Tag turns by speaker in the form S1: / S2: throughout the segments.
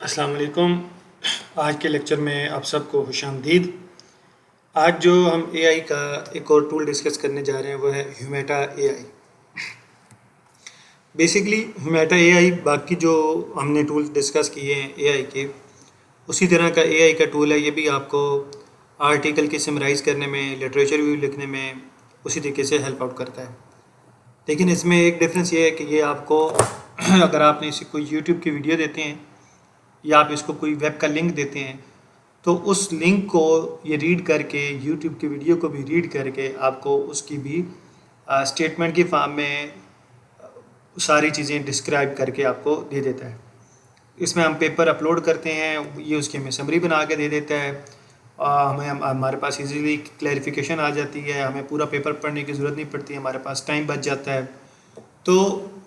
S1: अस्सलाम वालेकुम। आज के लेक्चर में आप सबको खुशामदीद। आज जो हम एआई का एक और टूल डिस्कस करने जा रहे हैं वो है ह्यूमेटा एआई। बेसिकली ह्यूमेटा एआई बाकी जो हमने टूल डिस्कस किए हैं एआई के उसी तरह का एआई का टूल है। ये भी आपको आर्टिकल के समराइज़ करने में, लिटरेचर रिव्यू लिखने में उसी तरीके से हेल्प आउट करता है। लेकिन इसमें एक डिफरेंस ये है कि ये आपको अगर आपने इसे कोई यूट्यूब की वीडियो देते हैं या आप इसको कोई वेब का लिंक देते हैं तो उस लिंक को ये रीड करके, यूट्यूब की वीडियो को भी रीड करके आपको उसकी भी स्टेटमेंट की फॉर्म में सारी चीज़ें डिस्क्राइब करके आपको दे देता है। इसमें हम पेपर अपलोड करते हैं, ये उसकी हमें समरी बना के दे देता है। हमारे पास इजीली क्लैरिफिकेशन आ जाती है, हमें पूरा पेपर पढ़ने की ज़रूरत नहीं पड़ती, हमारे पास टाइम बच जाता है। तो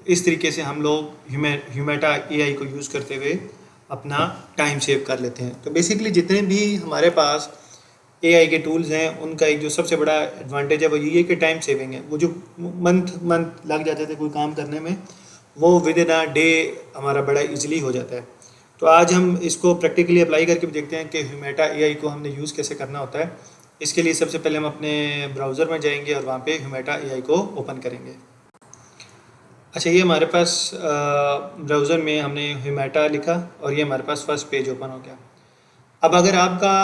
S1: इस तरीके से हम लोग ह्यूमेटा एआई को यूज़ करते हुए अपना टाइम सेव कर लेते हैं। तो बेसिकली जितने भी हमारे पास एआई के टूल्स हैं उनका एक जो सबसे बड़ा एडवांटेज है वो ये है कि टाइम सेविंग है। वो जो मंथ लग जाते थे कोई काम करने में, वो विद इन अ डे हमारा बड़ा इजीली हो जाता है। तो आज हम इसको प्रैक्टिकली अप्लाई करके भी देखते हैं कि ह्यूमेटा एआई को हमने यूज़ कैसे करना होता है। इसके लिए सबसे पहले हम अपने ब्राउज़र में जाएंगे और वहाँ पे ह्यूमेटा एआई को ओपन करेंगे। अच्छा, ये हमारे पास ब्राउज़र में हमने ह्यूमेटा लिखा और ये हमारे पास फर्स्ट पेज ओपन हो गया। अब अगर आपका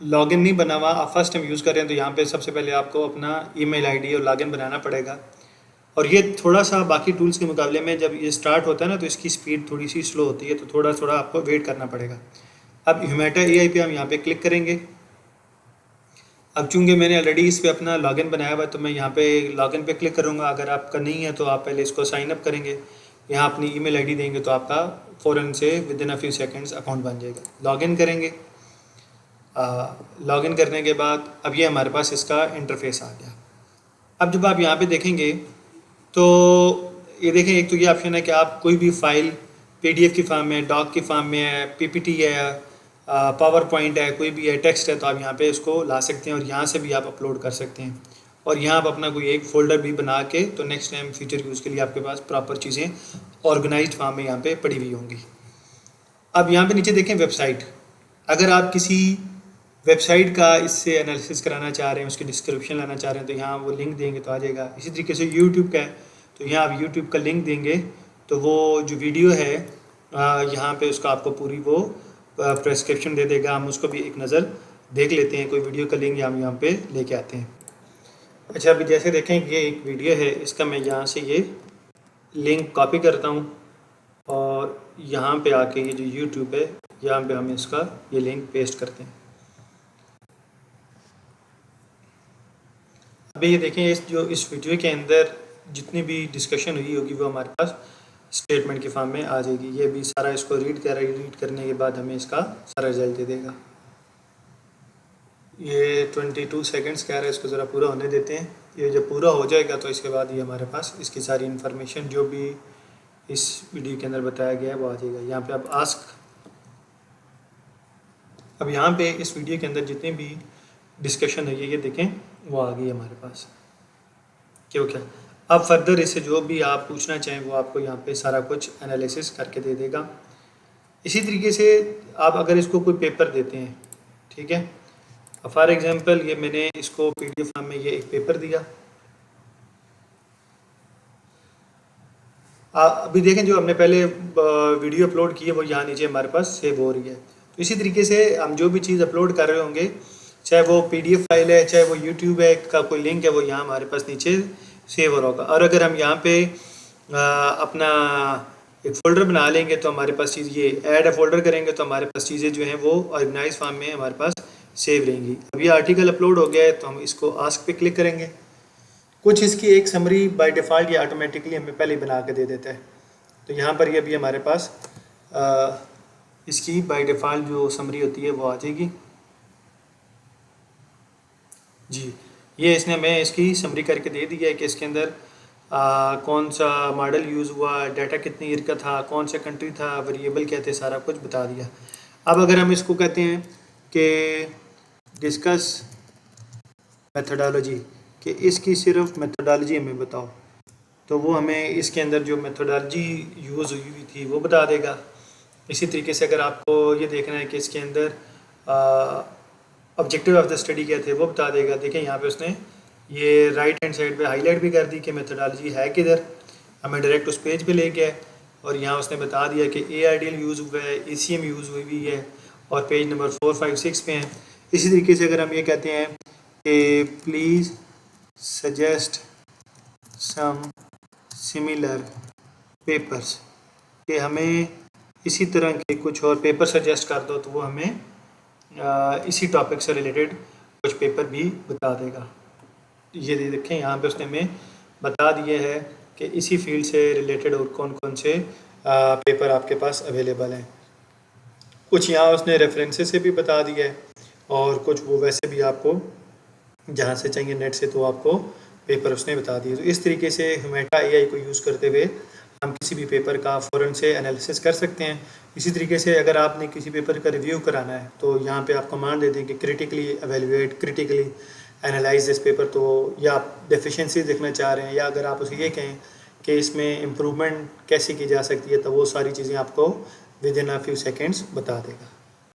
S1: लॉगिन नहीं बना हुआ, आप फर्स्ट टाइम यूज़ कर रहे हैं, तो यहाँ पे सबसे पहले आपको अपना ईमेल आईडी और लॉगिन बनाना पड़ेगा। और ये थोड़ा सा बाकी टूल्स के मुकाबले में जब ये स्टार्ट होता है ना तो इसकी स्पीड थोड़ी सी स्लो होती है, तो थोड़ा थोड़ा आपको वेट करना पड़ेगा। अब ह्यूमेटा एआई पे हम यहाँ पे क्लिक करेंगे। अब चूंकि मैंने ऑलरेडी इस पर अपना लॉगिन बनाया हुआ है तो मैं यहाँ पे लॉगिन पे क्लिक करूँगा। अगर आपका नहीं है तो आप पहले इसको साइन अप करेंगे, यहाँ अपनी ईमेल आईडी देंगे तो आपका फ़ौरन से with in a few seconds account बन जाएगा। लॉगिन करेंगे। लॉगिन करने के बाद अब ये हमारे पास इसका इंटरफेस आ गया। अब जब आप यहाँ पे देखेंगे तो ये देखें, एक तो ये ऑप्शन है कि आप कोई भी फाइल पीडीएफ की फॉर्म में, डॉक की फॉर्म में है, पीपीटी है, पावर पॉइंट है, कोई भी है, टेक्स्ट है, तो आप यहाँ पे इसको ला सकते हैं और यहाँ से भी आप अपलोड कर सकते हैं। और यहाँ आप अपना कोई एक फ़ोल्डर भी बना के तो नेक्स्ट टाइम फ्यूचर यूज़ के लिए आपके पास प्रॉपर चीज़ें ऑर्गेनाइज्ड फॉर्म में यहाँ पे पड़ी हुई होंगी। अब यहाँ पे नीचे देखें वेबसाइट। अगर आप किसी वेबसाइट का इससे एनालिसिस कराना चाह रहे हैं, उसकी डिस्क्रिप्शन लाना चाह रहे हैं, तो यहाँ वो लिंक देंगे तो आ जाएगा। इसी तरीके से यूट्यूब का है तो यहाँ आप यूट्यूब का लिंक देंगे तो वो जो वीडियो है यहाँ पे उसका आपको पूरी वो प्रेस्क्रिप्शन दे देगा। हम उसको भी एक नज़र देख लेते हैं, कोई वीडियो का लिंक हम यहाँ पे लेके आते हैं। अच्छा, अभी जैसे देखें ये एक वीडियो है, इसका मैं यहाँ से ये लिंक कॉपी करता हूँ और यहाँ पे आके ये जो यूट्यूब है यहाँ पे हम इसका ये लिंक पेस्ट करते हैं। अभी ये देखें इस वीडियो के अंदर जितनी भी डिस्कशन हुई होगी वो हमारे पास स्टेटमेंट की फॉर्म में आ जाएगी। ये भी सारा इसको रीड करने के बाद हमें इसका सारा रिजल्ट दे देगा। ये 22 सेकंड्स कह रहा है, इसको ज़रा पूरा होने देते हैं। ये जब पूरा हो जाएगा तो इसके बाद ये हमारे पास इसकी सारी इन्फॉर्मेशन जो भी इस वीडियो के अंदर बताया गया है वो आ जाएगा। यहाँ पे अब आस्क, अब यहाँ पे इस वीडियो के अंदर जितनी भी डिस्कशन है ये देखें वो आ गई हमारे पास। क्यों क्या अब फर्दर इससे जो भी आप पूछना चाहें वो आपको यहाँ पे सारा कुछ एनालिसिस करके दे देगा। इसी तरीके से आप अगर इसको कोई पेपर देते हैं, ठीक है, फॉर एग्जांपल ये मैंने इसको पीडीएफ फॉर्म में ये एक पेपर दिया। अभी देखें जो हमने पहले वीडियो अपलोड की है वो यहाँ नीचे हमारे पास सेव हो रही है। तो इसी तरीके से हम जो भी चीज़ अपलोड कर रहे होंगे, चाहे वो पीडीएफ फाइल है, चाहे वो यूट्यूब है का कोई लिंक है, वो यहाँ हमारे पास नीचे सेव हो रहा होगा। और अगर हम यहाँ पे अपना एक फ़ोल्डर बना लेंगे तो हमारे पास चीज़ ये ऐड फोल्डर करेंगे तो हमारे पास चीज़ें जो हैं वो ऑर्गेनाइज फॉर्म में हमारे पास सेव रहेंगी। अब ये आर्टिकल अपलोड हो गया है तो हम इसको आस्क पे क्लिक करेंगे। कुछ इसकी एक समरी बाय डिफ़ॉल्ट ये ऑटोमेटिकली हमें पहले ही बना के दे देता है। तो यहाँ पर ये भी हमारे पास इसकी बाय डिफ़ॉल्ट जो समरी होती है वो आ जाएगी जी। ये इसने हमें इसकी समरी करके दे दी है कि इसके अंदर कौन सा मॉडल यूज़ हुआ, डाटा कितनी ईयर का था, कौन सा कंट्री था, वेरिएबल क्या थे, सारा कुछ बता दिया। अब अगर हम इसको कहते हैं कि डिस्कस मेथोडोलॉजी, कि इसकी सिर्फ मेथोडोलॉजी हमें बताओ, तो वो हमें इसके अंदर जो मेथोडोलॉजी यूज़ हुई थी वो बता देगा। इसी तरीके से अगर आपको ये देखना है कि इसके अंदर ऑब्जेक्टिव ऑफ द स्टडी क्या थे वो बता देगा। देखें यहाँ पे उसने ये राइट हैंड साइड पे हाईलाइट भी कर दी कि मेथोडोलॉजी है किधर, हमें डायरेक्ट उस पेज पे ले गया है। और यहाँ उसने बता दिया कि AIDL यूज़ हुआ है, ACM यूज़ हुई है और पेज नंबर 4, 5, 6 पे हैं। इसी तरीके से अगर हम ये कहते हैं कि please suggest some similar papers, कि हमें इसी तरह के कुछ और पेपर सजेस्ट कर दो, तो वो हमें इसी टॉपिक से रिलेटेड कुछ पेपर भी बता देगा। ये देखें यहाँ पे उसने हमें बता दिया है कि इसी फील्ड से रिलेटेड और कौन कौन से पेपर आपके पास अवेलेबल हैं। कुछ यहाँ उसने रेफरेंसेस से भी बता दिया है और कुछ वो वैसे भी आपको जहाँ से चाहिए नेट से तो आपको पेपर उसने बता दिए। तो इस तरीके से मेटा AI को यूज़ करते हुए हम किसी भी पेपर का फ़ौरन से एनालिसिस कर सकते हैं। इसी तरीके से अगर आपने किसी पेपर का रिव्यू कराना है तो यहाँ पे आप कमांड दे दें कि critically evaluate, critically analyse this paper. तो या आप डेफिशिएंसी देखना चाह रहे हैं या अगर आप उसे ये कहें कि इसमें इम्प्रूवमेंट कैसे की जा सकती है, तो वो सारी चीज़ें आपको with in a few seconds बता देगा।